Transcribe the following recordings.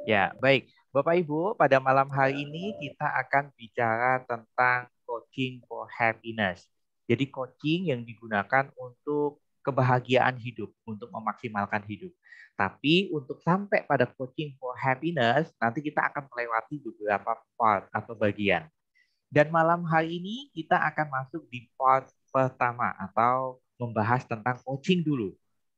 Ya, baik. Bapak Ibu, pada malam hari ini kita akan bicara tentang coaching for happiness. Jadi coaching yang digunakan untuk kebahagiaan hidup, untuk memaksimalkan hidup. Tapi untuk sampai pada coaching for happiness, nanti kita akan melewati beberapa part atau bagian. Dan malam hari ini kita akan masuk di part pertama atau membahas tentang coaching dulu.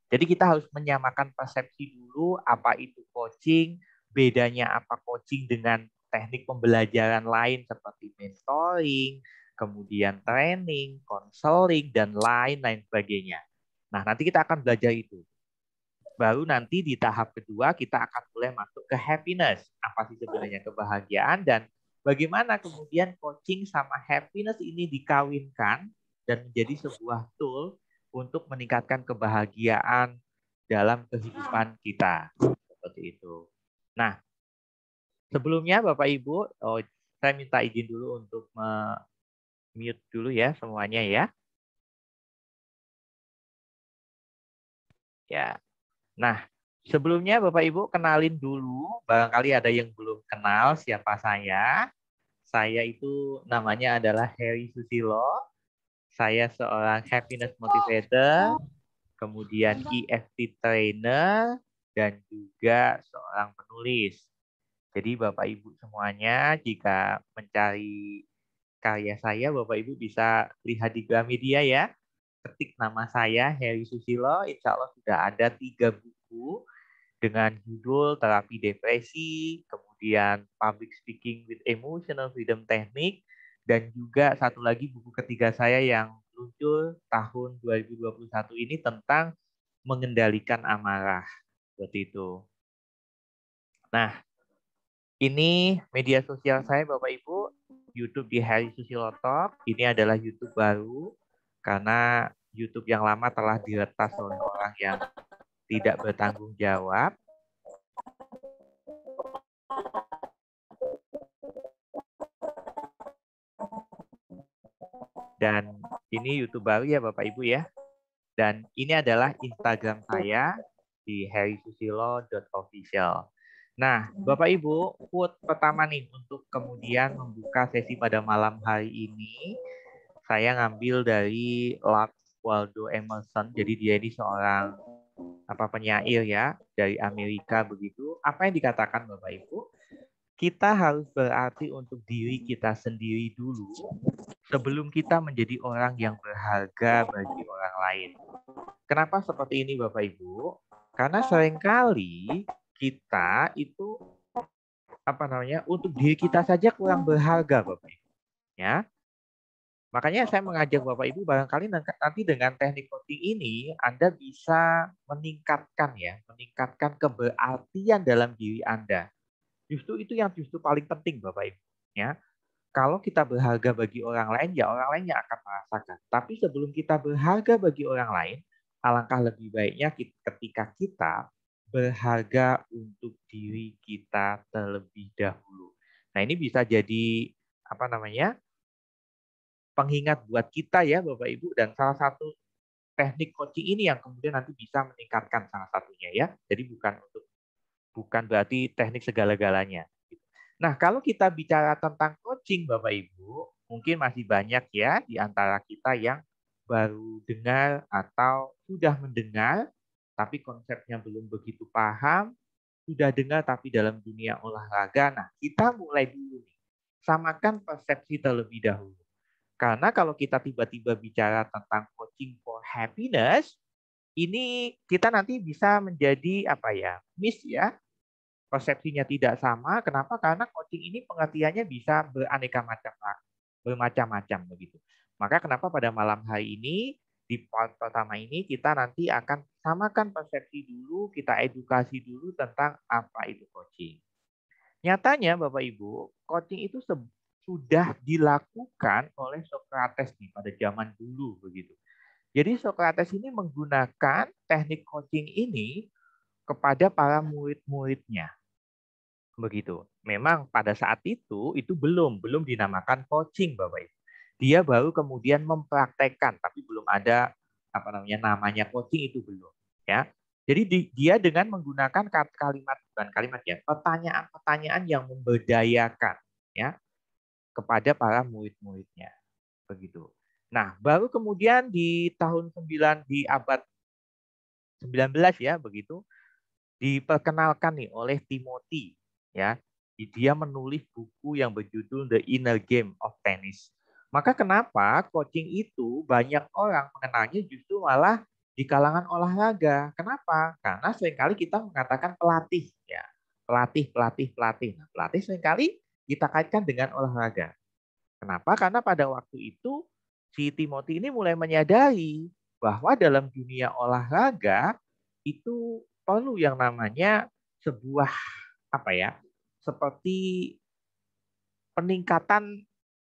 Jadi kita harus menyamakan persepsi dulu apa itu coaching, bedanya apa coaching dengan teknik pembelajaran lain seperti mentoring, kemudian training, konseling, dan lain-lain sebagainya. Nah, nanti kita akan belajar itu. Baru nanti di tahap kedua kita akan mulai masuk ke happiness. Apa sih sebenarnya kebahagiaan dan bagaimana kemudian coaching sama happiness ini dikawinkan dan menjadi sebuah tool untuk meningkatkan kebahagiaan dalam kehidupan kita. Seperti itu. Nah, sebelumnya Bapak Ibu, saya minta izin dulu untuk mute dulu ya semuanya ya. Ya. Nah, sebelumnya Bapak Ibu kenalin dulu, barangkali ada yang belum kenal siapa saya. Saya itu namanya adalah Heri Susilo. Saya seorang happiness motivator, kemudian EFT trainer, dan juga seorang penulis. Jadi Bapak Ibu semuanya jika mencari karya saya, Bapak Ibu bisa lihat di Gramedia ya. Ketik nama saya Heri Susilo, insya Allah sudah ada 3 buku dengan judul Terapi Depresi, kemudian Public Speaking with Emotional Freedom Technique, dan juga satu lagi buku ketiga saya yang muncul tahun 2021 ini tentang mengendalikan amarah. Seperti itu. Nah, ini media sosial saya Bapak Ibu, YouTube di Heri Susilo Talk. Ini adalah YouTube baru karena YouTube yang lama telah diretas oleh orang yang tidak bertanggung jawab. Dan ini YouTube baru ya Bapak Ibu ya. Dan ini adalah Instagram saya di herisusilo.official. Nah, Bapak Ibu, quote pertama nih untuk kemudian membuka sesi pada malam hari ini, saya ngambil dari Ralph Waldo Emerson. Jadi dia ini seorang penyair ya dari Amerika begitu. Apa yang dikatakan Bapak Ibu? Kita harus berarti untuk diri kita sendiri dulu sebelum kita menjadi orang yang berharga bagi orang lain. Kenapa seperti ini Bapak Ibu? Karena seringkali kita itu untuk diri kita saja kurang berharga Bapak Ibu. Ya. Makanya saya mengajak Bapak Ibu barangkali nanti dengan teknik coaching ini Anda bisa meningkatkan keberartian dalam diri Anda. Justru itu yang justru paling penting Bapak Ibu. Ya. Kalau kita berharga bagi orang lain, ya orang lain yang akan merasakan. Tapi sebelum kita berharga bagi orang lain, alangkah lebih baiknya ketika kita berharga untuk diri kita terlebih dahulu. Nah, ini bisa jadi apa namanya? Pengingat buat kita ya Bapak Ibu dan salah satu teknik coaching ini yang kemudian nanti bisa meningkatkan salah satunya ya. Jadi bukan berarti teknik segala-galanya. Nah, kalau kita bicara tentang coaching, Bapak Ibu, mungkin masih banyak ya di antara kita yang baru dengar atau sudah mendengar, tapi konsepnya belum begitu paham, sudah dengar tapi dalam dunia olahraga. Nah, kita mulai dulu nih. Samakan persepsi terlebih dahulu. Karena kalau kita tiba-tiba bicara tentang coaching for happiness, ini kita nanti bisa menjadi miss ya, persepsinya tidak sama. Kenapa? Karena coaching ini pengertiannya bisa bermacam-macam begitu. Maka kenapa pada malam hari ini di part pertama ini kita nanti akan samakan persepsi dulu, kita edukasi dulu tentang apa itu coaching. Nyatanya Bapak Ibu, coaching itu sudah dilakukan oleh Socrates nih pada zaman dulu begitu. Jadi Socrates ini menggunakan teknik coaching ini kepada para murid-muridnya. Begitu. Memang pada saat itu belum dinamakan coaching Bapak Ibu. Dia baru kemudian mempraktekkan tapi belum ada namanya coaching itu belum ya. Jadi dia dengan menggunakan kalimat, bukan kalimat ya, pertanyaan-pertanyaan yang memberdayakan ya kepada para murid-muridnya. Begitu. Nah, baru kemudian di tahun 9 di abad 19 ya begitu diperkenalkan nih oleh Timothy ya. Dia menulis buku yang berjudul The Inner Game of Tennis. Maka kenapa coaching itu banyak orang mengenalnya justru malah di kalangan olahraga. Kenapa? Karena seringkali kita mengatakan pelatih ya. Pelatih, pelatih, pelatih. Nah, pelatih seringkali kita kaitkan dengan olahraga. Kenapa? Karena pada waktu itu si Timothy ini mulai menyadari bahwa dalam dunia olahraga itu perlu yang namanya sebuah apa ya, seperti peningkatan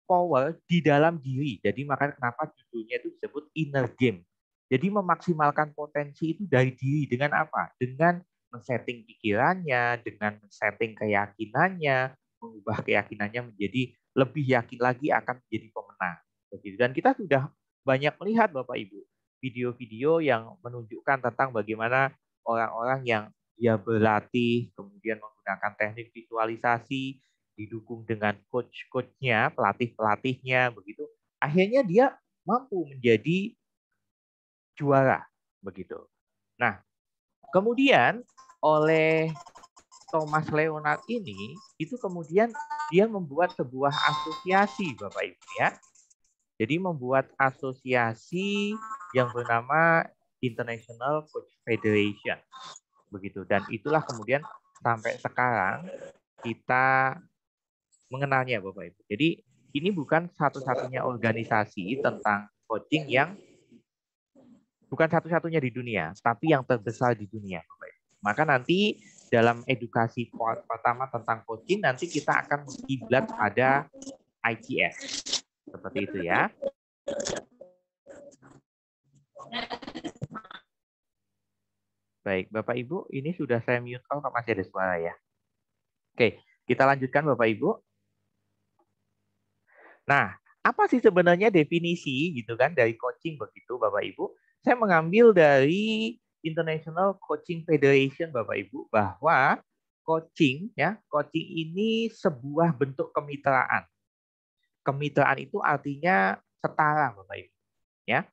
power di dalam diri. Jadi makanya kenapa judulnya itu disebut inner game. Jadi memaksimalkan potensi itu dari diri dengan apa? Dengan men-setting pikirannya, dengan men-setting keyakinannya, mengubah keyakinannya menjadi lebih yakin lagi akan menjadi pemenang. Begitu. Dan kita sudah banyak melihat Bapak Ibu video-video yang menunjukkan tentang bagaimana orang-orang yang dia berlatih, kemudian menggunakan teknik visualisasi, didukung dengan coach-coachnya, pelatih-pelatihnya, begitu. Akhirnya dia mampu menjadi juara, begitu. Nah, kemudian oleh Thomas Leonard ini, itu kemudian dia membuat sebuah asosiasi, Bapak Ibu ya. Jadi membuat asosiasi yang bernama International Coach Federation, begitu. Dan itulah kemudian sampai sekarang kita mengenalnya Bapak Ibu. Jadi ini bukan satu-satunya organisasi tentang coaching yang bukan satu-satunya di dunia, tapi yang terbesar di dunia Bapak Ibu. Maka nanti dalam edukasi pertama tentang coaching nanti kita akan kiblat pada ICF. Seperti itu ya. Baik, Bapak Ibu, ini sudah saya mute kalau masih ada suara ya. Oke, kita lanjutkan Bapak Ibu. Nah, apa sih sebenarnya definisi gitu kan dari coaching begitu Bapak Ibu? Saya mengambil dari International Coaching Federation Bapak Ibu bahwa coaching ya, coaching ini sebuah bentuk kemitraan. Kemitraan itu artinya setara Bapak Ibu. Ya.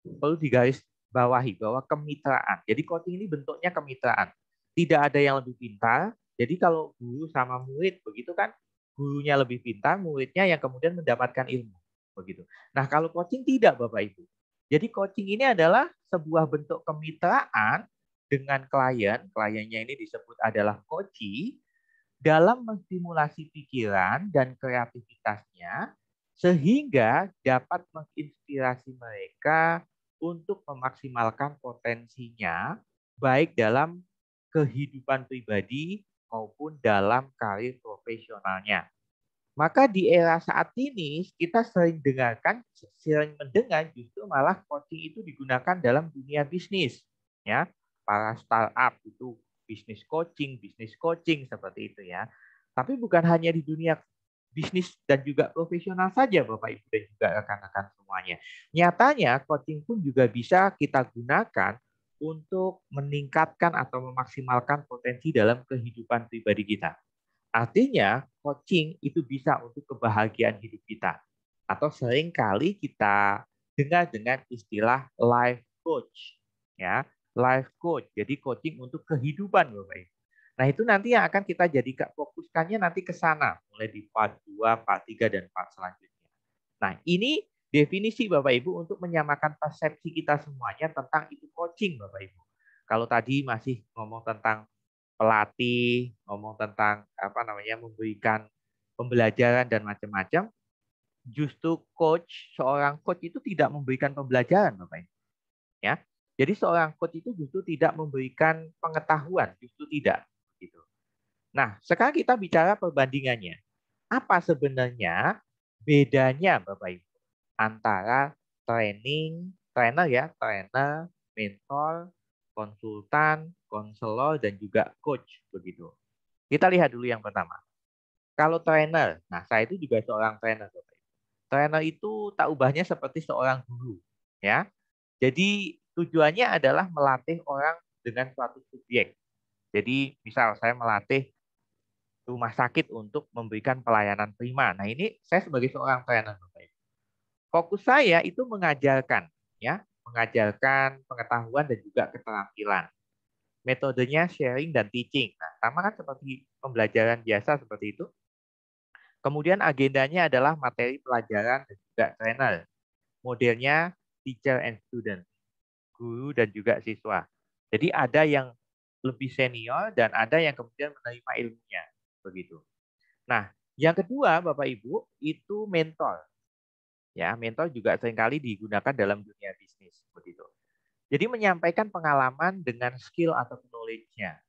Perlu digaris bawahi bahwa kemitraan. Jadi coaching ini bentuknya kemitraan. Tidak ada yang lebih pintar. Jadi kalau guru sama murid begitu kan, gurunya lebih pintar, muridnya yang kemudian mendapatkan ilmu. Begitu. Nah, kalau coaching tidak Bapak Ibu. Jadi coaching ini adalah sebuah bentuk kemitraan dengan klien. Kliennya ini disebut adalah coachee dalam menstimulasi pikiran dan kreativitasnya sehingga dapat menginspirasi mereka untuk memaksimalkan potensinya baik dalam kehidupan pribadi maupun dalam karir profesionalnya. Maka di era saat ini kita sering mendengar justru malah coaching itu digunakan dalam dunia bisnis. Ya, para startup itu bisnis coaching seperti itu ya. Tapi bukan hanya di dunia bisnis dan juga profesional saja Bapak Ibu dan juga rekan-rekan semuanya. Nyatanya coaching pun juga bisa kita gunakan untuk meningkatkan atau memaksimalkan potensi dalam kehidupan pribadi kita. Artinya, coaching itu bisa untuk kebahagiaan hidup kita. Atau seringkali kita dengar dengan istilah life coach. Ya, life coach. Jadi coaching untuk kehidupan, Bapak Ibu. Nah, itu nanti yang akan kita jadikan fokuskannya nanti ke sana, mulai di part 2, part 3, dan part selanjutnya. Nah, ini definisi Bapak Ibu untuk menyamakan persepsi kita semuanya tentang itu coaching, Bapak Ibu. Kalau tadi masih ngomong tentang pelatih, ngomong tentang apa namanya memberikan pembelajaran dan macam-macam, justru seorang coach itu tidak memberikan pembelajaran, Bapak Ibu. Ya. Jadi seorang coach itu justru tidak memberikan pengetahuan, justru tidak gitu. Nah, sekarang kita bicara perbandingannya. Apa sebenarnya bedanya Bapak Ibu antara trainer ya, trainer, mentor, konsultan, konselor dan juga coach begitu. Kita lihat dulu yang pertama. Kalau trainer, nah saya itu juga seorang trainer Bapak Ibu. Trainer itu tak ubahnya seperti seorang guru ya. Jadi tujuannya adalah melatih orang dengan suatu subjek. Jadi misal saya melatih rumah sakit untuk memberikan pelayanan prima. Nah, ini saya sebagai seorang trainer, Bapak Ibu. Fokus saya itu mengajarkan, ya, mengajarkan pengetahuan dan juga keterampilan. Metodenya sharing dan teaching. Nah, sama kan seperti pembelajaran biasa seperti itu. Kemudian agendanya adalah materi pelajaran dan juga trainer. Modelnya teacher and student, guru dan juga siswa. Jadi ada yang lebih senior dan ada yang kemudian menerima ilmunya. Begitu. Nah, yang kedua Bapak Ibu itu mentor. Ya, mentor juga seringkali digunakan dalam dunia bisnis begitu. Jadi menyampaikan pengalaman dengan skill atau knowledge-nya.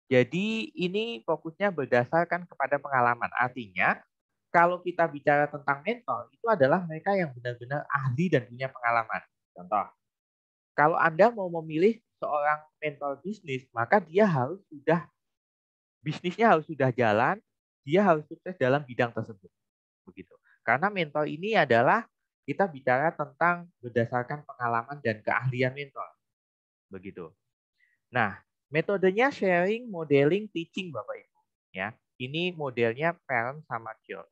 Jadi ini fokusnya berdasarkan kepada pengalaman. Artinya kalau kita bicara tentang mentor, itu adalah mereka yang benar-benar ahli dan punya pengalaman. Contoh, kalau Anda mau memilih seorang mentor bisnis, maka dia harus sudah bisnisnya harus sudah jalan, dia harus sukses dalam bidang tersebut. Begitu. Karena mentor ini adalah kita bicara tentang berdasarkan pengalaman dan keahlian mentor. Begitu. Nah, metodenya sharing, modeling, teaching Bapak Ibu. Ya, ini modelnya parent sama child.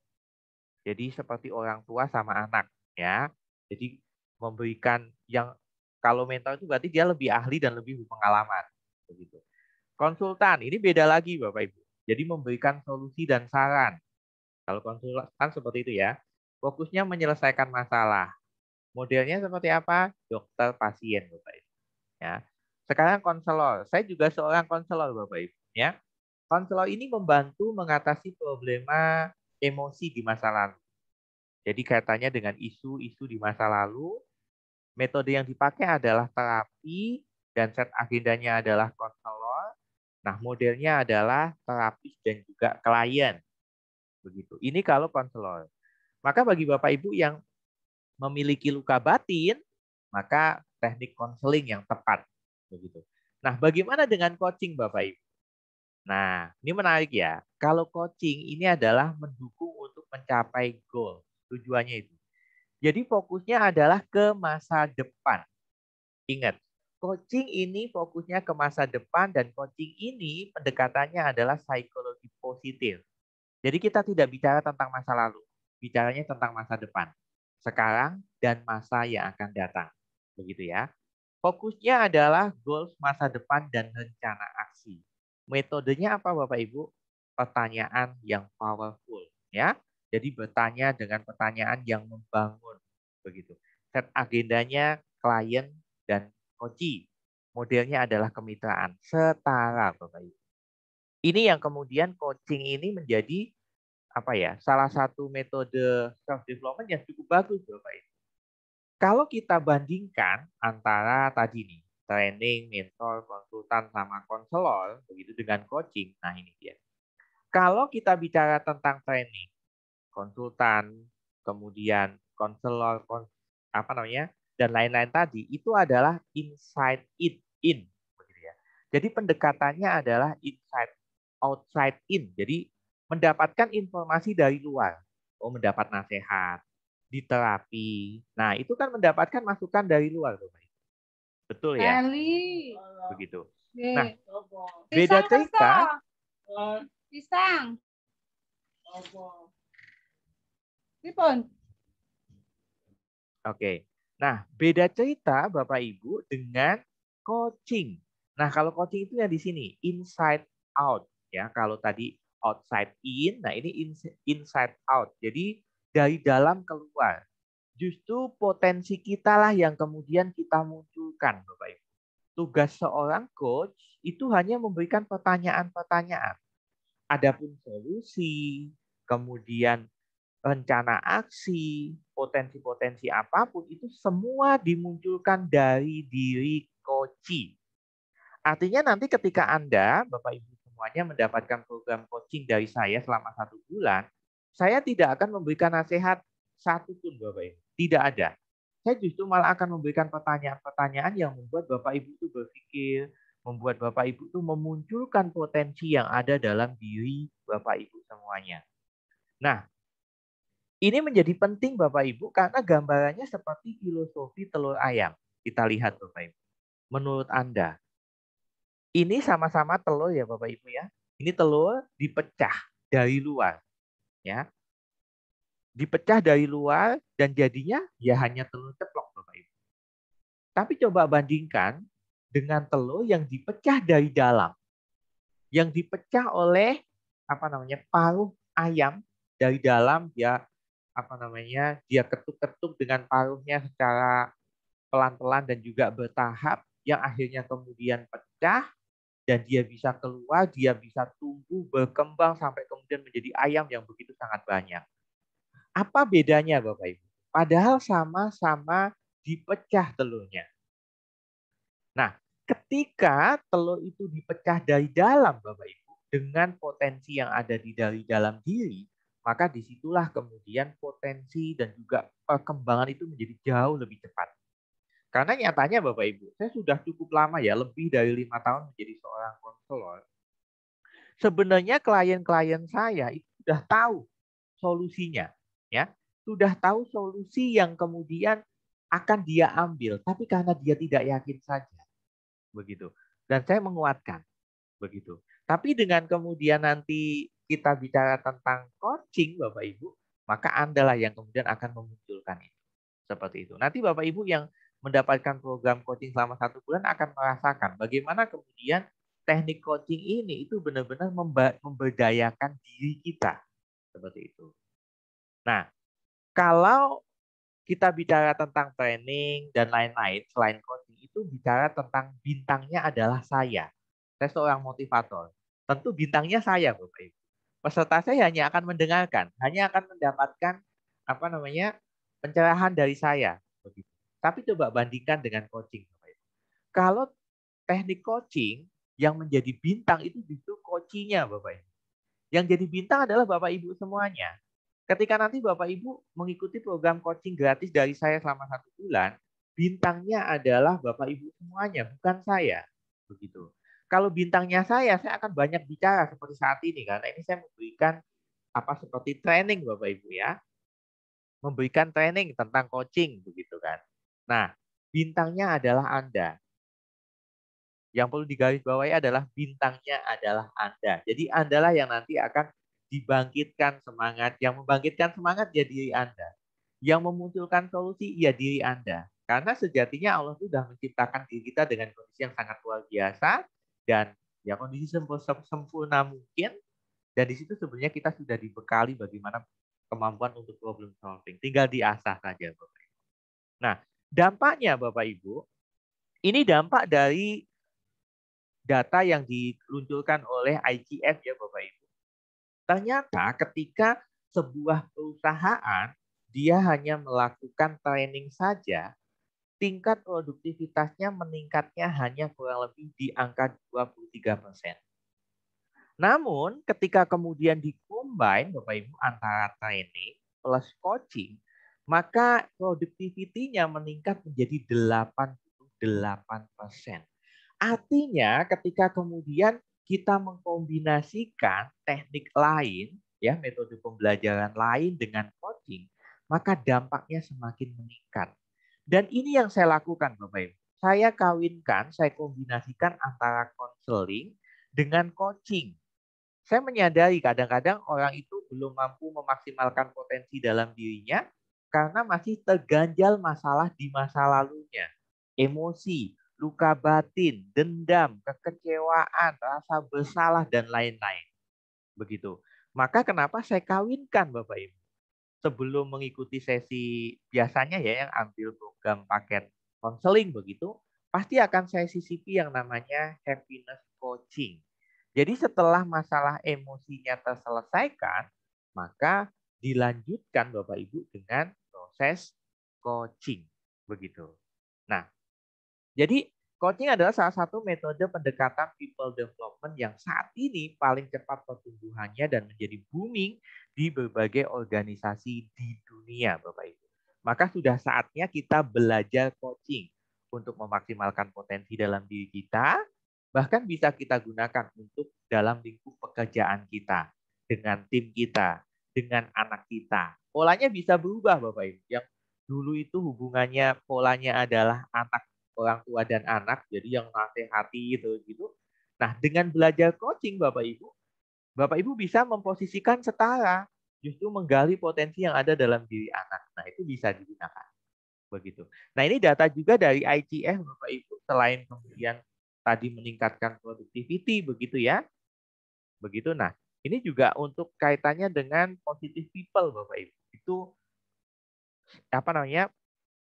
Jadi seperti orang tua sama anak, ya. Jadi memberikan yang kalau mentor itu berarti dia lebih ahli dan lebih berpengalaman, begitu. Konsultan ini beda lagi Bapak Ibu. Jadi memberikan solusi dan saran. Kalau konsultan seperti itu ya. Fokusnya menyelesaikan masalah. Modelnya seperti apa? Dokter pasien Bapak Ibu. Ya. Sekarang konselor. Saya juga seorang konselor Bapak Ibu. Ya. Konselor ini membantu mengatasi problema emosi di masa lalu. Jadi kaitannya dengan isu-isu di masa lalu, metode yang dipakai adalah terapi dan set agendanya adalah konselor. Nah, modelnya adalah terapis dan juga klien. Begitu. Ini kalau konselor. Maka bagi Bapak Ibu yang memiliki luka batin, maka teknik konseling yang tepat. Begitu. Nah, bagaimana dengan coaching Bapak Ibu? Nah, ini menarik ya. Kalau coaching ini adalah mendukung untuk mencapai goal. Tujuannya itu. Jadi fokusnya adalah ke masa depan. Ingat, coaching ini fokusnya ke masa depan dan coaching ini pendekatannya adalah psikologi positif. Jadi kita tidak bicara tentang masa lalu, bicaranya tentang masa depan. Sekarang dan masa yang akan datang. Begitu ya. Fokusnya adalah goals masa depan dan rencana aksi. Metodenya apa Bapak Ibu? Pertanyaan yang powerful ya. Jadi bertanya dengan pertanyaan yang membangun begitu. Set agendanya klien dan coachee. Modelnya adalah kemitraan setara Bapak Ibu. Ini yang kemudian coaching ini menjadi apa ya? Salah satu metode self development yang cukup bagus Bapak Ibu. Kalau kita bandingkan antara tadi nih, training, mentor, konsultan, sama konselor, begitu dengan coaching, nah ini dia. Kalau kita bicara tentang training, konsultan, kemudian konselor, apa namanya, dan lain-lain tadi, itu adalah inside it in, begitu ya. Jadi pendekatannya adalah inside outside in. Jadi mendapatkan informasi dari luar. Oh, mendapat nasihat, di terapi. Nah, itu kan mendapatkan masukan dari luar, Bapak Ibu. Betul ya? Eli. Begitu. Ye. Nah, beda cerita. Pisang. Pipon. Oke. Nah, beda cerita Bapak Ibu dengan coaching. Nah, kalau coaching itu yang di sini, inside out ya. Kalau tadi outside in, nah ini inside out. Jadi dari dalam keluar. Justru potensi kita lah yang kemudian kita munculkan, Bapak Ibu. Tugas seorang coach itu hanya memberikan pertanyaan-pertanyaan. Adapun solusi, kemudian rencana aksi, potensi-potensi apapun itu semua dimunculkan dari diri coachee. Artinya nanti ketika Anda, Bapak Ibu semuanya mendapatkan program coaching dari saya selama 1 bulan, saya tidak akan memberikan nasihat satu pun Bapak Ibu. Tidak ada. Saya justru malah akan memberikan pertanyaan-pertanyaan yang membuat Bapak Ibu itu berpikir, membuat Bapak Ibu itu memunculkan potensi yang ada dalam diri Bapak Ibu semuanya. Nah, ini menjadi penting Bapak Ibu karena gambarannya seperti filosofi telur ayam. Kita lihat Bapak Ibu. Menurut Anda, Ini sama-sama telur ya Bapak Ibu ya. Ini telur dipecah dari luar ya. Dipecah dari luar dan jadinya ya hanya telur ceplok Bapak Ibu. Tapi coba bandingkan dengan telur yang dipecah dari dalam. Yang dipecah oleh paruh ayam dari dalam, dia ketuk-ketuk dengan paruhnya secara pelan-pelan dan juga bertahap yang akhirnya kemudian pecah dan dia bisa keluar, dia bisa tumbuh, berkembang sampai kemudian menjadi ayam yang begitu sangat banyak. Apa bedanya Bapak Ibu? Padahal sama-sama dipecah telurnya. Nah, ketika telur itu dipecah dari dalam Bapak Ibu, dengan potensi yang ada dari dalam diri, maka disitulah kemudian potensi dan juga perkembangan itu menjadi jauh lebih cepat. Karena nyatanya Bapak Ibu, saya sudah cukup lama ya, lebih dari 5 tahun menjadi seorang konselor. Sebenarnya klien-klien saya itu sudah tahu solusinya, ya, sudah tahu solusi yang kemudian akan dia ambil, tapi karena dia tidak yakin saja, begitu. Dan saya menguatkan, begitu. Tapi dengan kemudian nanti kita bicara tentang coaching, Bapak Ibu, maka Anda yang kemudian akan memunculkan itu. Seperti itu. Nanti Bapak Ibu yang mendapatkan program coaching selama 1 bulan akan merasakan bagaimana kemudian teknik coaching ini itu benar-benar memberdayakan diri kita. Seperti itu. Nah, kalau kita bicara tentang training dan lain-lain selain coaching itu bicara tentang bintangnya adalah saya. Saya seorang motivator. Tentu bintangnya saya, Bapak Ibu. Peserta saya hanya akan mendengarkan, hanya akan mendapatkan pencerahan dari saya, begitu. Tapi coba bandingkan dengan coaching, Bapak Ibu. Kalau teknik coaching yang menjadi bintang itu justru coachingnya, Bapak Ibu. Yang jadi bintang adalah Bapak Ibu semuanya. Ketika nanti Bapak Ibu mengikuti program coaching gratis dari saya selama 1 bulan, bintangnya adalah Bapak Ibu semuanya, bukan saya. Begitu. Kalau bintangnya saya akan banyak bicara seperti saat ini karena ini saya memberikan seperti training Bapak Ibu ya. Memberikan training tentang coaching begitu kan. Nah, bintangnya adalah Anda. Yang perlu digarisbawahi adalah bintangnya adalah Anda. Jadi Andalah yang nanti akan dibangkitkan semangat. Yang membangkitkan semangat ya diri Anda. Yang memunculkan solusi ya diri Anda. Karena sejatinya Allah sudah menciptakan diri kita dengan kondisi yang sangat luar biasa dan ya kondisi sempurna mungkin. Dan di situ sebenarnya kita sudah dibekali bagaimana kemampuan untuk problem solving. Tinggal diasah saja, Bapak Ibu. Nah, dampaknya Bapak Ibu, ini dampak dari data yang diluncurkan oleh IGF ya Bapak Ibu. Ternyata ketika sebuah perusahaan dia hanya melakukan training saja, tingkat produktivitasnya meningkatnya hanya kurang lebih di angka 23%. Namun ketika kemudian dikombin Bapak Ibu antara training plus coaching, maka produktivitinya meningkat menjadi 88%. Artinya ketika kemudian kita mengkombinasikan teknik lain, ya metode pembelajaran lain dengan coaching, maka dampaknya semakin meningkat. Dan ini yang saya lakukan Bapak Ibu. Saya kombinasikan antara konseling dengan coaching. Saya menyadari kadang-kadang orang itu belum mampu memaksimalkan potensi dalam dirinya karena masih terganjal masalah di masa lalunya. Emosi, luka batin, dendam, kekecewaan, rasa bersalah, dan lain-lain. Begitu. Maka kenapa saya kawinkan Bapak Ibu? Sebelum mengikuti sesi biasanya ya yang ambil program paket konseling begitu, pasti akan saya sisipi yang namanya happiness coaching. Jadi setelah masalah emosinya terselesaikan, maka dilanjutkan Bapak Ibu dengan proses coaching. Begitu. Nah, jadi coaching adalah salah satu metode pendekatan people development yang saat ini paling cepat pertumbuhannya dan menjadi booming di berbagai organisasi di dunia, Bapak Ibu. Maka sudah saatnya kita belajar coaching untuk memaksimalkan potensi dalam diri kita, bahkan bisa kita gunakan untuk dalam lingkup pekerjaan kita, dengan tim kita, dengan anak kita. Polanya bisa berubah, Bapak Ibu. Yang dulu itu hubungannya polanya adalah anak orang tua dan anak, jadi yang nasihati gitu. Nah, dengan belajar coaching Bapak Ibu bisa memposisikan setara, justru menggali potensi yang ada dalam diri anak. Nah, itu bisa digunakan begitu. Nah, ini data juga dari ICF Bapak Ibu, selain kemudian tadi meningkatkan productivity begitu ya. Begitu. Nah, ini juga untuk kaitannya dengan positive people Bapak Ibu. Itu apa namanya?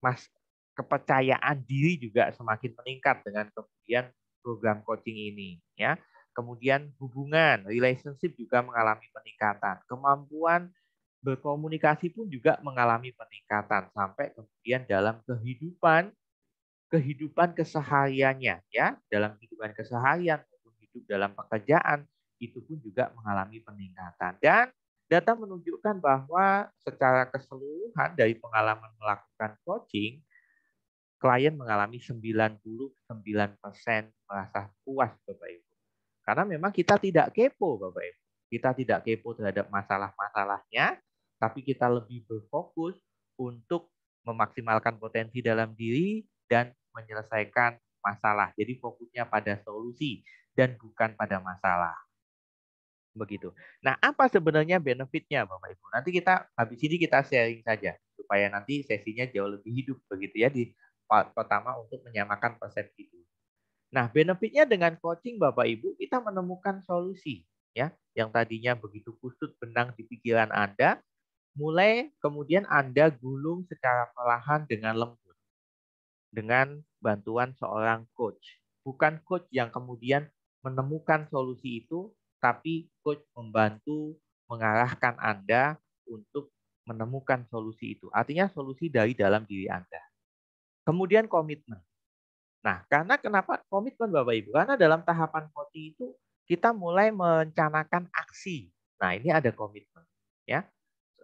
Mas kepercayaan diri juga semakin meningkat dengan kemudian program coaching ini ya. Kemudian hubungan, relationship juga mengalami peningkatan. Kemampuan berkomunikasi pun juga mengalami peningkatan sampai kemudian dalam kehidupan kehidupan kesehariannya ya, dalam kehidupan keseharian maupun hidup dalam pekerjaan itu pun juga mengalami peningkatan. Dan data menunjukkan bahwa secara keseluruhan dari pengalaman melakukan coaching, klien mengalami 99% merasa puas Bapak Ibu. Karena memang kita tidak kepo Bapak Ibu. Kita tidak kepo terhadap masalah-masalahnya, tapi kita lebih berfokus untuk memaksimalkan potensi dalam diri dan menyelesaikan masalah. Jadi fokusnya pada solusi dan bukan pada masalah. Begitu. Nah, apa sebenarnya benefitnya Bapak Ibu? Nanti kita habis ini kita sharing saja supaya nanti sesinya jauh lebih hidup begitu ya di part pertama untuk menyamakan persepsi itu. Nah, benefitnya dengan coaching Bapak Ibu, kita menemukan solusi ya yang tadinya begitu kusut benang di pikiran Anda, mulai kemudian Anda gulung secara perlahan dengan lembut dengan bantuan seorang coach. Bukan coach yang kemudian menemukan solusi itu, tapi coach membantu mengarahkan Anda untuk menemukan solusi itu. Artinya solusi dari dalam diri Anda. Kemudian komitmen. Nah, karena kenapa komitmen Bapak Ibu? Karena dalam tahapan coaching itu kita mulai merencanakan aksi. Nah, ini ada komitmen ya.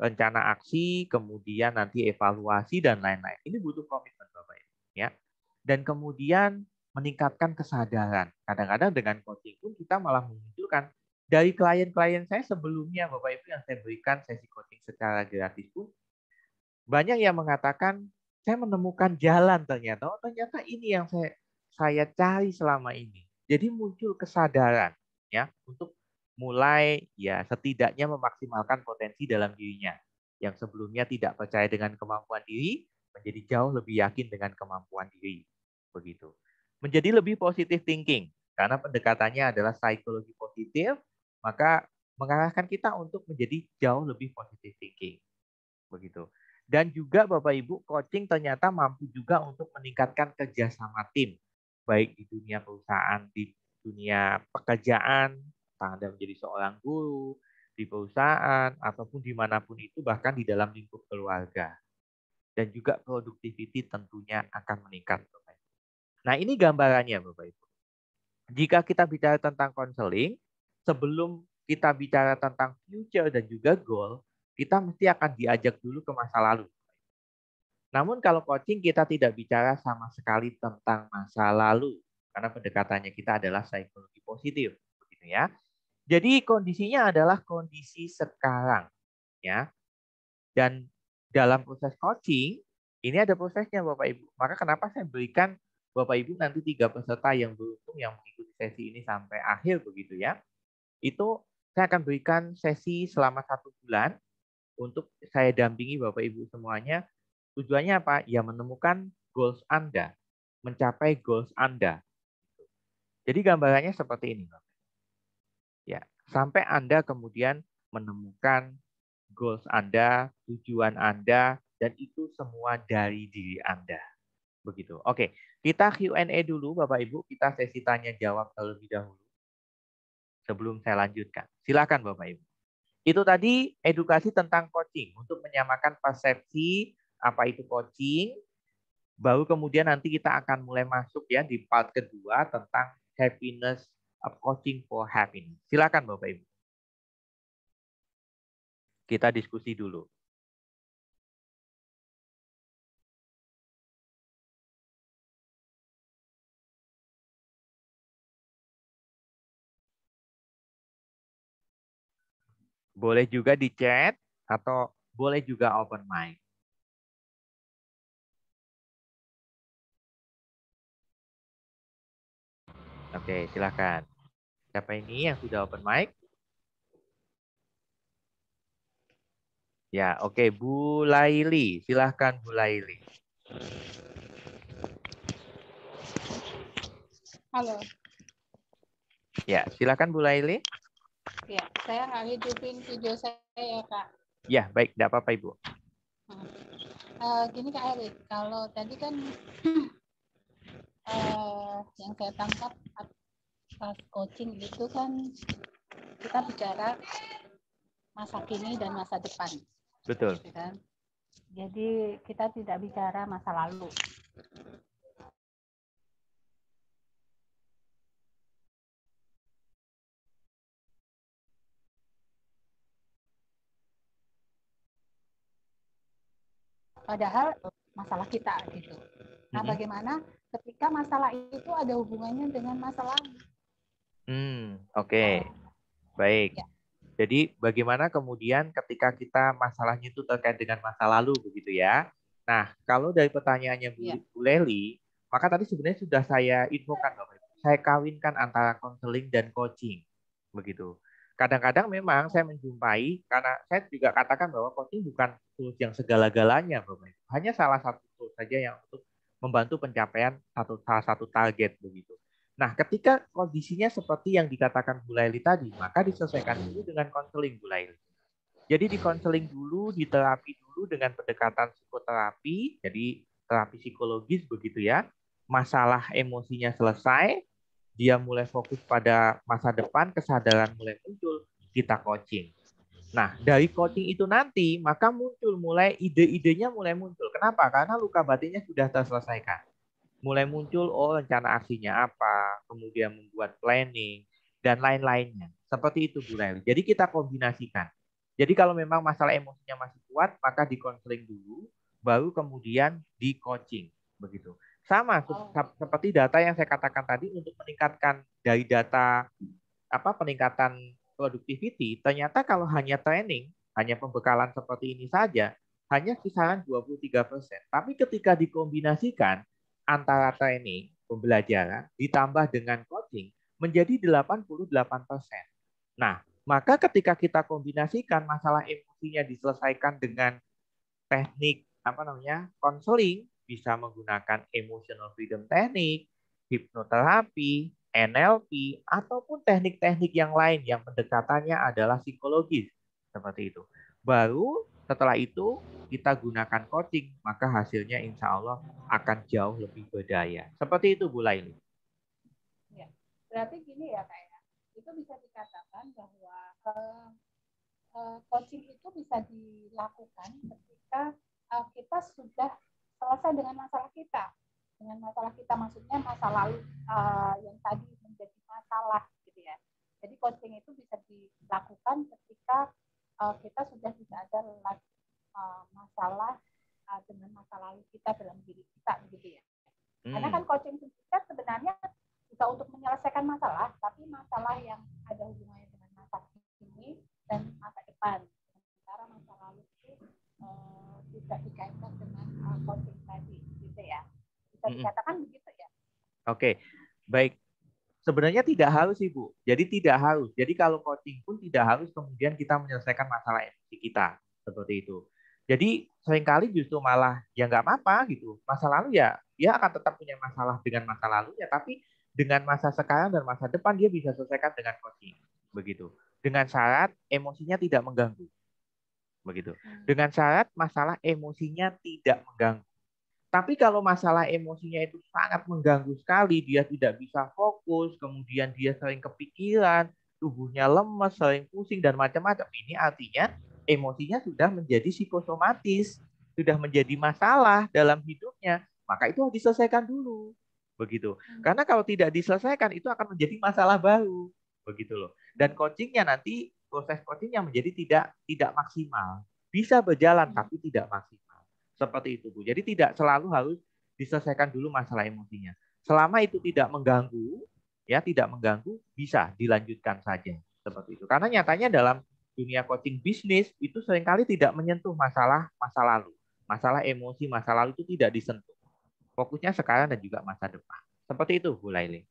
Rencana aksi, kemudian nanti evaluasi dan lain-lain. Ini butuh komitmen Bapak Ibu ya. Dan kemudian meningkatkan kesadaran. Kadang-kadang dengan coaching pun kita malah memunculkan dari klien-klien saya sebelumnya Bapak Ibu yang saya berikan sesi coaching secara gratis pun banyak yang mengatakan saya menemukan jalan ternyata. Oh, ternyata ini yang saya cari selama ini. Jadi muncul kesadaran ya untuk mulai ya setidaknya memaksimalkan potensi dalam dirinya. Yang sebelumnya tidak percaya dengan kemampuan diri menjadi jauh lebih yakin dengan kemampuan diri. Begitu. Menjadi lebih positive thinking karena pendekatannya adalah psikologi positif, maka mengarahkan kita untuk menjadi jauh lebih positive thinking. Begitu. Dan juga Bapak Ibu, coaching ternyata mampu juga untuk meningkatkan kerjasama tim, baik di dunia perusahaan, di dunia pekerjaan, Anda menjadi seorang guru, di perusahaan, ataupun dimanapun itu, bahkan di dalam lingkup keluarga. Dan juga productivity tentunya akan meningkat. Bapak Ibu. Nah, ini gambarannya Bapak Ibu. Jika kita bicara tentang konseling, sebelum kita bicara tentang future dan juga goal, kita mesti akan diajak dulu ke masa lalu. Namun kalau coaching kita tidak bicara sama sekali tentang masa lalu karena pendekatannya kita adalah psikologi positif, begitu ya. Jadi kondisinya adalah kondisi sekarang, ya. Dan dalam proses coaching ini ada prosesnya Bapak Ibu. Maka kenapa saya berikan Bapak Ibu nanti 3 peserta yang beruntung yang mengikuti sesi ini sampai akhir begitu ya. Itu saya akan berikan sesi selama 1 bulan untuk saya dampingi Bapak Ibu semuanya. Tujuannya apa? Ya menemukan goals Anda, mencapai goals Anda. Jadi gambarannya seperti ini, Bapak. Ya, sampai Anda kemudian menemukan goals Anda, tujuan Anda, dan itu semua dari diri Anda. Begitu. Oke, kita Q&A dulu Bapak Ibu, kita sesi tanya jawab terlebih dahulu sebelum saya lanjutkan. Silakan Bapak Ibu. Itu tadi edukasi tentang coaching untuk menyamakan persepsi apa itu coaching. Baru kemudian nanti kita akan mulai masuk ya di part kedua tentang happiness, coaching for happiness. Silakan Bapak Ibu. Kita diskusi dulu. Boleh juga di chat atau boleh juga open mic. Oke, silakan. Siapa ini yang sudah open mic? Ya, oke. Bu Laili. Silahkan Bu Laili. Halo. Ya, silahkan Bu Laili. Ya, saya nggak hidupin video saya ya, Kak. Ya, baik. Tidak apa-apa, Ibu. Gini Kak Erik, kalau tadi kan yang saya tangkap pas coaching itu kan kita bicara masa kini dan masa depan. Betul. Gitu kan? Jadi kita tidak bicara masa lalu. Padahal masalah kita gitu. Nah, bagaimana ketika masalah itu ada hubungannya dengan masa lalu? Oke. Baik. Ya. Jadi bagaimana kemudian ketika kita masalahnya itu terkait dengan masa lalu begitu ya. Nah, kalau dari pertanyaannya Bu Leli, maka tadi sebenarnya sudah saya infokan Bapak Ibu. Saya kawinkan antara konseling dan coaching. Begitu. Kadang-kadang memang saya menjumpai, karena saya juga katakan bahwa coaching bukan tools yang segala-galanya Bapak Ibu. Hanya salah satu tools saja yang untuk membantu pencapaian salah satu target begitu. Nah, ketika kondisinya seperti yang dikatakan Bu Laili tadi, maka diselesaikan dulu dengan konseling Bu Laili. Jadi di konseling dulu, di terapi dulu dengan pendekatan psikoterapi, jadi terapi psikologis begitu ya. Masalah emosinya selesai, dia mulai fokus pada masa depan, kesadaran mulai muncul, kita coaching. Nah, dari coaching itu nanti, maka muncul mulai ide-idenya mulai muncul. Kenapa? Karena luka batinnya sudah terselesaikan. Mulai muncul, oh rencana aksinya apa, kemudian membuat planning, dan lain-lainnya. Seperti itu, Bu Laili. Jadi kita kombinasikan. Jadi kalau memang masalah emosinya masih kuat, maka di konseling dulu, baru kemudian di coaching. Begitu. Sama seperti data yang saya katakan tadi untuk meningkatkan dari data peningkatan productivity, ternyata kalau hanya training, hanya pembekalan seperti ini saja, hanya kisaran 23%. Tapi ketika dikombinasikan antara training, pembelajaran, ditambah dengan coaching, menjadi 88%. Nah, maka ketika kita kombinasikan masalah emosinya diselesaikan dengan teknik konseling, bisa menggunakan emotional freedom teknik, hipnoterapi, NLP, ataupun teknik-teknik yang lain yang pendekatannya adalah psikologis seperti itu. Baru setelah itu kita gunakan coaching, maka hasilnya insya Allah akan jauh lebih berdaya. Seperti itu Bu Laili. Ya. Berarti gini ya Kak ya, itu bisa dikatakan bahwa coaching itu bisa dilakukan ketika kita sudah selesai dengan masalah kita. Dengan masalah kita maksudnya masa lalu yang tadi menjadi masalah gitu ya. Jadi coaching itu bisa dilakukan ketika kita sudah tidak ada lagi masalah dengan masa lalu kita dalam diri kita begitu ya. Karena kan coaching kita sebenarnya bisa untuk menyelesaikan masalah, tapi masalah yang ada hubungannya dengan masa kini dan masa depan. Sementara masa lalu itu tidak dikaitkan dengan coaching tadi, gitu ya. Bisa dikatakan begitu ya. Oke, baik. Sebenarnya tidak harus Ibu. Jadi tidak harus. Jadi kalau coaching pun tidak harus kemudian kita menyelesaikan masalah emosi kita. Seperti itu. Jadi seringkali justru malah ya nggak apa-apa gitu. Masa lalu ya dia akan tetap punya masalah dengan masa lalunya. Tapi dengan masa sekarang dan masa depan dia bisa selesaikan dengan coaching. Begitu. Dengan syarat emosinya tidak mengganggu. Begitu. Dengan syarat masalah emosinya tidak mengganggu. Tapi kalau masalah emosinya itu sangat mengganggu sekali, dia tidak bisa fokus, kemudian dia sering kepikiran, tubuhnya lemas, sering pusing, dan macam-macam. Ini artinya emosinya sudah menjadi psikosomatis, sudah menjadi masalah dalam hidupnya. Maka itu harus diselesaikan dulu. Begitu. Karena kalau tidak diselesaikan, itu akan menjadi masalah baru. Begitu loh. Dan coachingnya nanti, proses coachingnya menjadi tidak maksimal. Bisa berjalan, tapi tidak maksimal. Seperti itu, Bu. Jadi tidak selalu harus diselesaikan dulu masalah emosinya. Selama itu tidak mengganggu, ya tidak mengganggu, bisa dilanjutkan saja. Seperti itu. Karena nyatanya dalam dunia coaching bisnis itu seringkali tidak menyentuh masalah masa lalu. Masalah emosi masa lalu itu tidak disentuh. Fokusnya sekarang dan juga masa depan. Seperti itu, Bu Laili.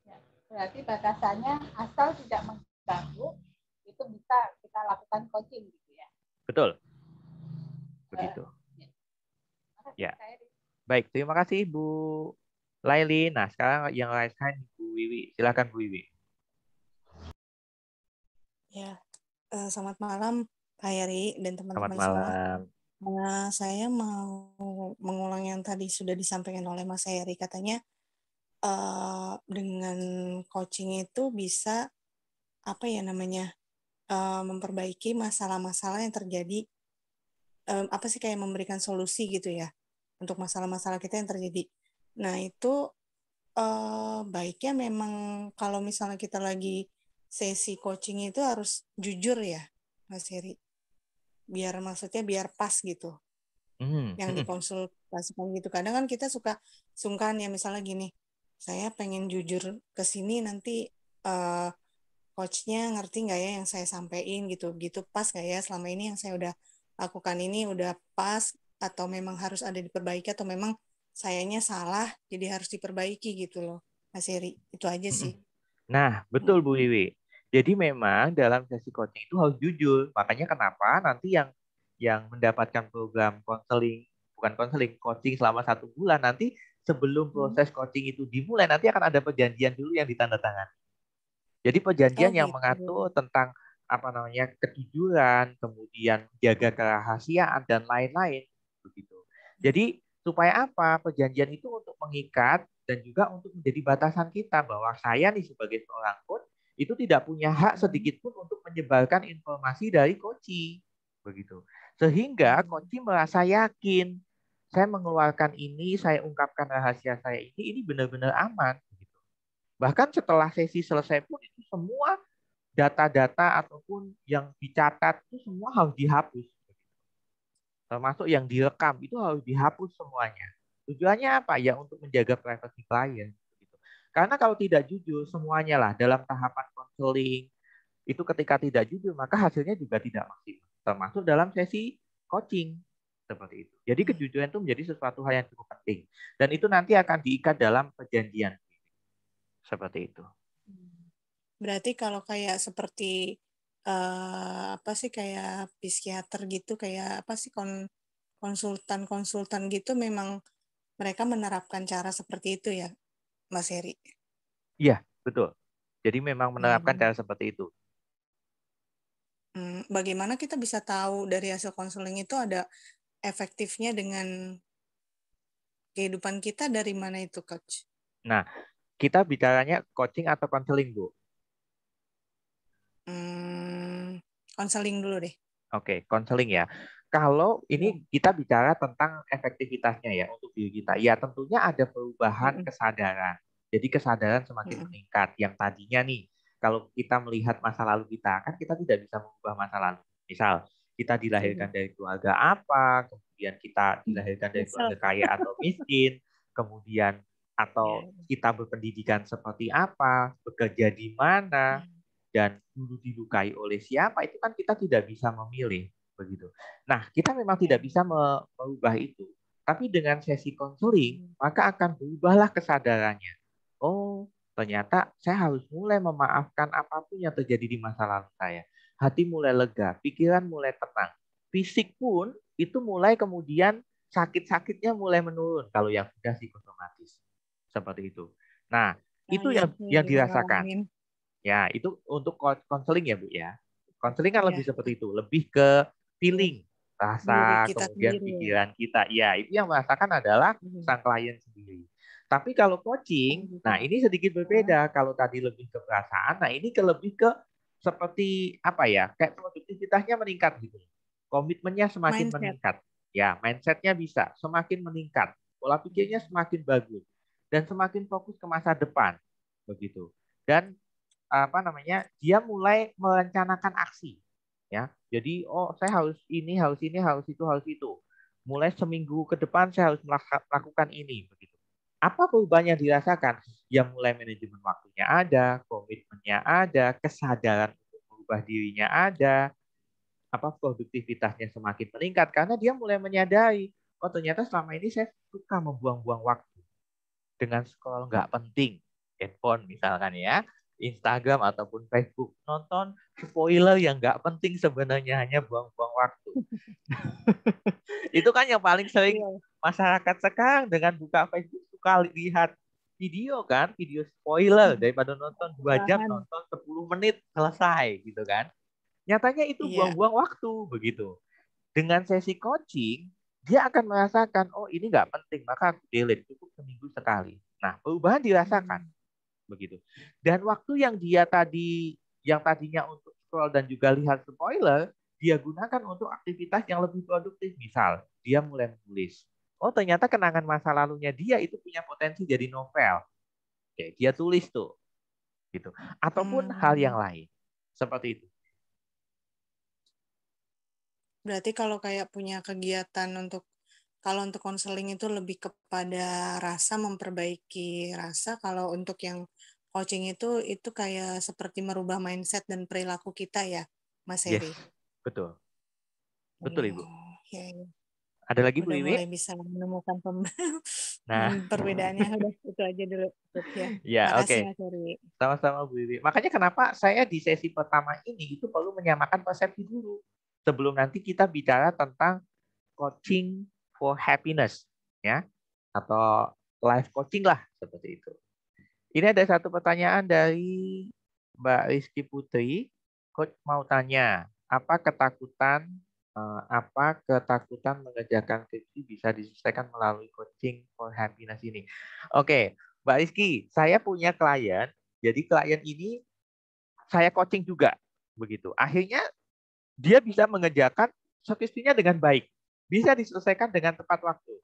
Ya, Berarti batasannya asal tidak mengganggu, itu bisa kita lakukan coaching gitu ya. Betul. Begitu. Ya. Baik, terima kasih Bu Laili. Nah, sekarang yang raise hand Bu Wiwi. Silakan Bu Wiwi. Ya, selamat malam Pak Heri dan Selamat teman-teman semua. malam. Saya mau mengulang yang tadi sudah disampaikan oleh Mas Heri. Katanya dengan coaching itu bisa apa ya namanya memperbaiki masalah-masalah yang terjadi. Apa sih kayak memberikan solusi gitu ya untuk masalah-masalah kita yang terjadi. Nah itu baiknya memang kalau misalnya kita lagi sesi coaching itu harus jujur ya, Mas Heri. Maksudnya biar pas gitu. Yang dikonsultasikan gitu. Kadang kan kita suka sungkan ya, misalnya gini, saya pengen jujur ke sini nanti coachnya ngerti nggak ya yang saya sampaikan gitu. Gitu pas nggak ya selama ini yang saya udah lakukan ini udah pas atau memang harus ada diperbaiki atau memang sayanya salah jadi harus diperbaiki gitu loh, Mas Heri. Itu aja sih. Nah, betul Bu Wiwi. Jadi memang dalam sesi coaching itu harus jujur. Makanya kenapa nanti yang mendapatkan program konseling, bukan konseling, coaching selama 1 bulan, nanti sebelum proses coaching itu dimulai, nanti akan ada perjanjian dulu yang ditandatangani. Jadi perjanjian yang mengatur tentang apa namanya kejujuran, kemudian jaga kerahasiaan dan lain-lain begitu. Jadi supaya apa? Perjanjian itu untuk mengikat dan juga untuk menjadi batasan kita bahwa saya nih sebagai seorang coach itu tidak punya hak sedikit pun untuk menyebarkan informasi dari coaching begitu. Sehingga coaching merasa yakin saya mengeluarkan ini, saya ungkapkan rahasia saya ini benar-benar aman. Bahkan setelah sesi selesai pun itu semua data-data ataupun yang dicatat itu semua harus dihapus. Termasuk yang direkam itu harus dihapus semuanya. Tujuannya apa? Ya untuk menjaga privasi klien. Karena kalau tidak jujur semuanya lah dalam tahapan konseling itu ketika tidak jujur maka hasilnya juga tidak maksimal. Termasuk dalam sesi coaching seperti itu. Jadi kejujuran itu menjadi sesuatu hal yang cukup penting dan itu nanti akan diikat dalam perjanjian. Seperti itu. Berarti kalau kayak seperti apa sih kayak psikiater gitu, kayak apa sih konsultan gitu memang mereka menerapkan cara seperti itu ya, Mas Heri? Iya, betul. Jadi memang menerapkan cara seperti itu. Bagaimana kita bisa tahu dari hasil konseling itu ada efektifnya dengan kehidupan kita dari mana itu, Coach? Nah, kita bicaranya coaching atau konseling, Bu? Konseling dulu deh. Oke, konseling ya. Kalau ini kita bicara tentang efektivitasnya ya untuk diri kita. Ya tentunya ada perubahan kesadaran. Jadi kesadaran semakin meningkat. Yang tadinya nih, kalau kita melihat masa lalu kita, kan kita tidak bisa mengubah masa lalu. Misal, kita dilahirkan dari keluarga apa, kemudian kita dilahirkan dari keluarga kaya atau miskin, kemudian atau kita berpendidikan seperti apa, bekerja di mana, dan dulu dilukai oleh siapa, itu kan kita tidak bisa memilih begitu. Nah, kita memang tidak bisa merubah itu. Tapi dengan sesi konseling, maka akan berubahlah kesadarannya. Oh, ternyata saya harus mulai memaafkan apapun yang terjadi di masa lalu saya. Hati mulai lega, pikiran mulai tenang. Fisik pun itu mulai kemudian sakit-sakitnya mulai menurun kalau yang sudah psikosomatis. Seperti itu. Nah, itu yang dirasakan. Ya, itu untuk konseling ya, Bu ya. Konseling kan lebih seperti itu, lebih ke feeling, rasa, kemudian pikiran kita. Ya, itu yang merasakan adalah sang klien sendiri. Tapi kalau coaching, nah ini sedikit berbeda. Kalau tadi lebih ke perasaan, nah ini lebih ke seperti apa ya? Kayak produktivitasnya meningkat gitu. Komitmennya semakin meningkat. Ya, mindsetnya bisa semakin meningkat. Pola pikirnya semakin bagus dan semakin fokus ke masa depan begitu. Dan apa namanya dia mulai merencanakan aksi ya jadi saya harus ini harus itu mulai seminggu ke depan saya harus melakukan ini begitu apa perubahan yang dirasakan yang mulai manajemen waktunya ada komitmennya ada kesadaran untuk merubah dirinya ada apa produktivitasnya semakin meningkat karena dia mulai menyadari ternyata selama ini saya suka membuang-buang waktu dengan scroll nggak penting handphone misalkan ya, Instagram ataupun Facebook, nonton spoiler yang nggak penting sebenarnya, hanya buang-buang waktu. Itu kan yang paling sering Iya. masyarakat sekarang dengan buka Facebook suka lihat video kan, video spoiler, daripada nonton 2 jam, Bahan. nonton 10 menit selesai gitu kan. Nyatanya itu Iya. buang-buang waktu begitu. Dengan sesi coaching, dia akan merasakan, oh ini nggak penting, maka aku delete, cukup seminggu sekali. Nah, perubahan dirasakan begitu. Dan waktu yang tadinya untuk scroll dan juga lihat spoiler, dia gunakan untuk aktivitas yang lebih produktif. Misal, dia mulai menulis. Oh, ternyata kenangan masa lalunya dia itu punya potensi jadi novel. Oke, dia tulis tuh, gitu. Ataupun hal yang lain, seperti itu. Berarti kalau kayak punya kegiatan kalau untuk konseling itu lebih kepada rasa, memperbaiki rasa. Kalau untuk yang coaching itu kayak seperti merubah mindset dan perilaku kita ya, Mas Yes, Heri. betul. Betul, Ibu. Oh, ya. Ada lagi, Bu Udah Iwi? mulai bisa menemukan Nah, perbedaannya. Udah, itu aja dulu. Ya. ya oke. Makasih, Mas Heri. Sama-sama Bu Iwi. Makanya kenapa saya di sesi pertama ini itu perlu menyamakan persepsi dulu. Sebelum nanti kita bicara tentang coaching for happiness, ya, atau life coaching lah, seperti itu. Ini ada satu pertanyaan dari Mbak Rizky Putri. Coach mau tanya, apa ketakutan mengerjakan skripsi bisa diselesaikan melalui coaching for happiness ini? Oke, Mbak Rizky, saya punya klien. Jadi klien ini saya coaching juga, begitu. Akhirnya dia bisa mengerjakan skripsinya dengan baik, bisa diselesaikan dengan tepat waktu,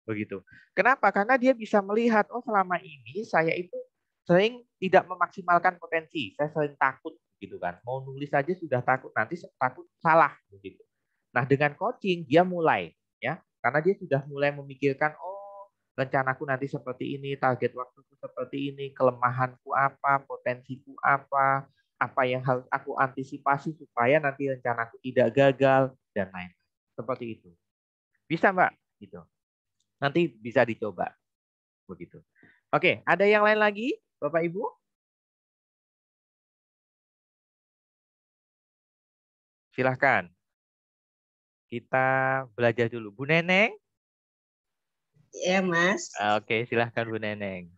begitu. Kenapa? Karena dia bisa melihat, oh selama ini saya itu sering tidak memaksimalkan potensi, saya sering takut, gitu kan. Mau nulis saja sudah takut, nanti takut salah, begitu. Nah dengan coaching dia mulai, ya, karena dia sudah mulai memikirkan, oh rencanaku nanti seperti ini, target waktuku seperti ini, kelemahanku apa, potensiku apa yang harus aku antisipasi supaya nanti rencanaku tidak gagal dan lain-lain. Seperti itu. Bisa, Mbak, gitu. Nanti bisa dicoba begitu. Oke, ada yang lain lagi, Bapak Ibu? Silahkan. Kita belajar dulu. Bu Neneng? Ya, Mas. Oke, silahkan Bu Neneng.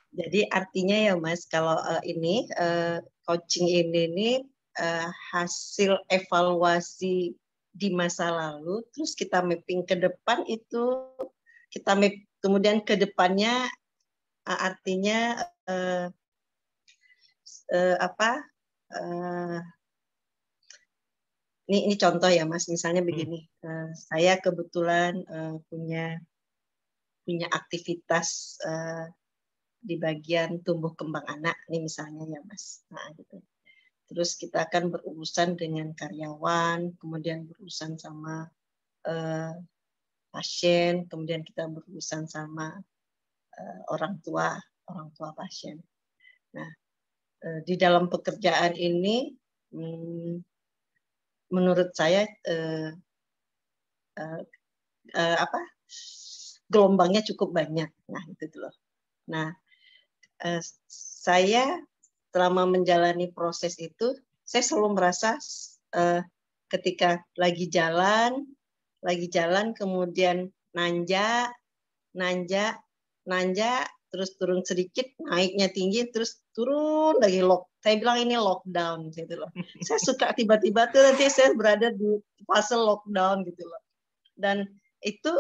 Jadi artinya ya, Mas, kalau coaching ini hasil evaluasi di masa lalu, terus kita mapping ke depan itu kita map kemudian ke depannya artinya ini contoh ya, Mas, misalnya begini, saya kebetulan punya aktivitas di bagian tumbuh kembang anak nih misalnya ya, Mas. Nah, gitu. Terus kita akan berurusan dengan karyawan, kemudian berurusan sama pasien, kemudian kita berurusan sama orang tua pasien. Nah, di dalam pekerjaan ini menurut saya gelombangnya cukup banyak. Nah, itu loh. Nah, saya selama menjalani proses itu, saya selalu merasa ketika lagi jalan, kemudian nanjak, terus turun sedikit, naiknya tinggi, terus turun lagi saya bilang ini lockdown gitu loh. Saya suka tiba-tiba tuh nanti saya berada di fase lockdown gitu loh. Dan itu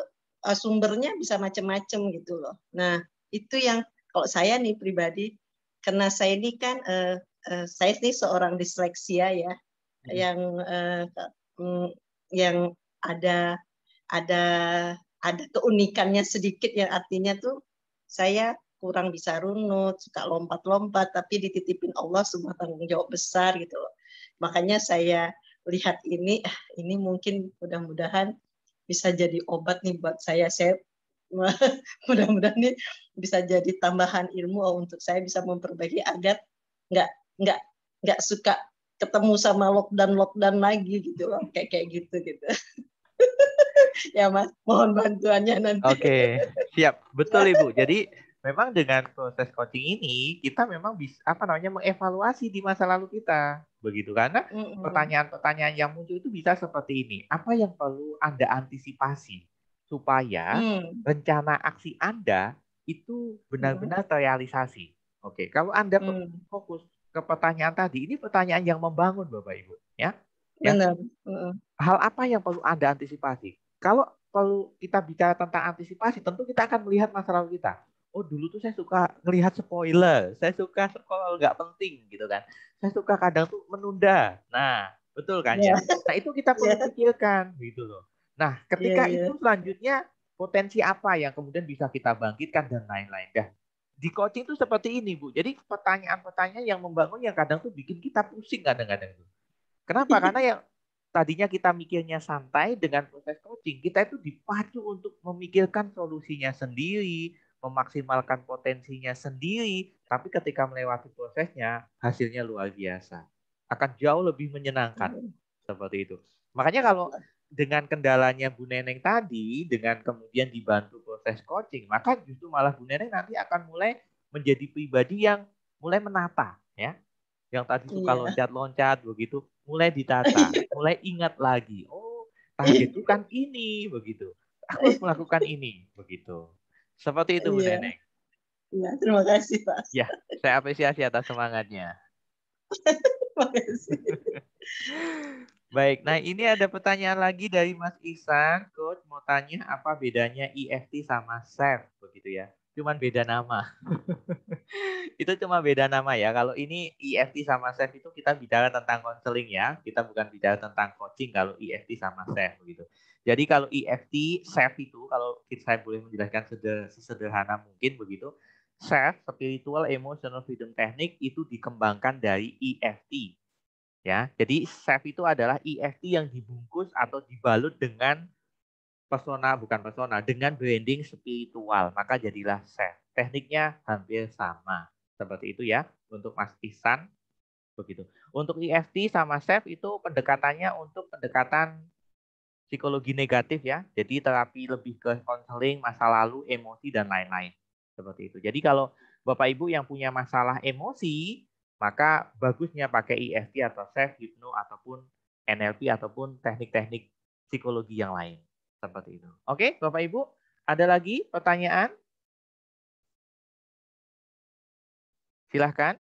sumbernya bisa macam-macam gitu loh. Nah, itu yang kalau saya nih pribadi, karena saya ini kan saya ini seorang disleksia ya, yang ada keunikannya sedikit, yang artinya tuh saya kurang bisa runut, suka lompat-lompat, tapi dititipin Allah sebuah tanggung jawab besar gitu loh. Makanya saya lihat ini mungkin mudah-mudahan bisa jadi obat nih buat saya. Saya mudah-mudahan nih bisa jadi tambahan ilmu untuk saya bisa memperbaiki agar nggak suka ketemu sama lockdown lagi gitu loh, kayak gitu. Ya, Mas, mohon bantuannya nanti. Oke, siap. Betul Ibu. Jadi memang dengan proses coaching ini kita memang bisa mengevaluasi di masa lalu kita. Begitu karena pertanyaan-pertanyaan yang muncul itu bisa seperti ini. Apa yang perlu Anda antisipasi supaya rencana aksi Anda itu benar-benar terrealisasi? Oke, kalau Anda fokus ke pertanyaan tadi, ini pertanyaan yang membangun Bapak Ibu, ya. Benar. Hal apa yang perlu Anda antisipasi? Kalau perlu kita bicara tentang antisipasi, tentu kita akan melihat masa lalu kita. Oh, dulu tuh saya suka ngelihat spoiler, saya suka scroll nggak penting gitu kan. Saya suka kadang tuh menunda. Nah, betul kan ya? Nah, itu kita perlu pikirkan gitu loh. Nah, ketika itu selanjutnya potensi apa yang kemudian bisa kita bangkitkan dan lain-lain. Dah. Di coaching itu seperti ini, Bu. Jadi pertanyaan-pertanyaan yang membangun yang kadang tuh bikin kita pusing kadang-kadang. Kenapa? Karena yang tadinya kita mikirnya santai, dengan proses coaching, kita itu dipacu untuk memikirkan solusinya sendiri, memaksimalkan potensinya sendiri, tapi ketika melewati prosesnya, hasilnya luar biasa. Akan jauh lebih menyenangkan. Seperti itu. Makanya kalau dengan kendalanya Bu Neneng tadi, dengan kemudian dibantu proses coaching, maka justru malah Bu Neneng nanti akan mulai menjadi pribadi yang mulai menata, ya. Yang tadi suka loncat-loncat begitu, mulai ditata, mulai ingat lagi. Oh, targetku kan ini begitu. Aku harus melakukan ini begitu. Seperti itu Bu Neneng. Iya, terima kasih Pak. Ya, saya apresiasi atas semangatnya. Terima kasih. Baik, nah ini ada pertanyaan lagi dari Mas Ihsan. Coach mau tanya apa bedanya EFT sama SEF begitu ya. Cuman beda nama. Itu cuma beda nama ya. Kalau ini EFT sama SEF itu kita bicara tentang konseling ya. Kita bukan bicara tentang coaching kalau EFT sama SEF begitu. Jadi kalau EFT, SEF itu kalau saya boleh menjelaskan sesederhana mungkin begitu. SEF, Spiritual Emotional Freedom Technique, itu dikembangkan dari EFT. Ya, jadi SEF itu adalah EFT yang dibungkus atau dibalut dengan dengan branding spiritual, maka jadilah SEF. Tekniknya hampir sama. Seperti itu ya untuk Mas Ihsan begitu. Untuk EFT sama SEF itu pendekatannya untuk pendekatan psikologi negatif ya. Jadi terapi lebih ke konseling masa lalu, emosi dan lain-lain. Seperti itu. Jadi kalau Bapak Ibu yang punya masalah emosi, maka bagusnya pakai EFT atau SEF, hipno ataupun NLP ataupun teknik-teknik psikologi yang lain. Seperti itu. Oke, Bapak Ibu, ada lagi pertanyaan? Silahkan.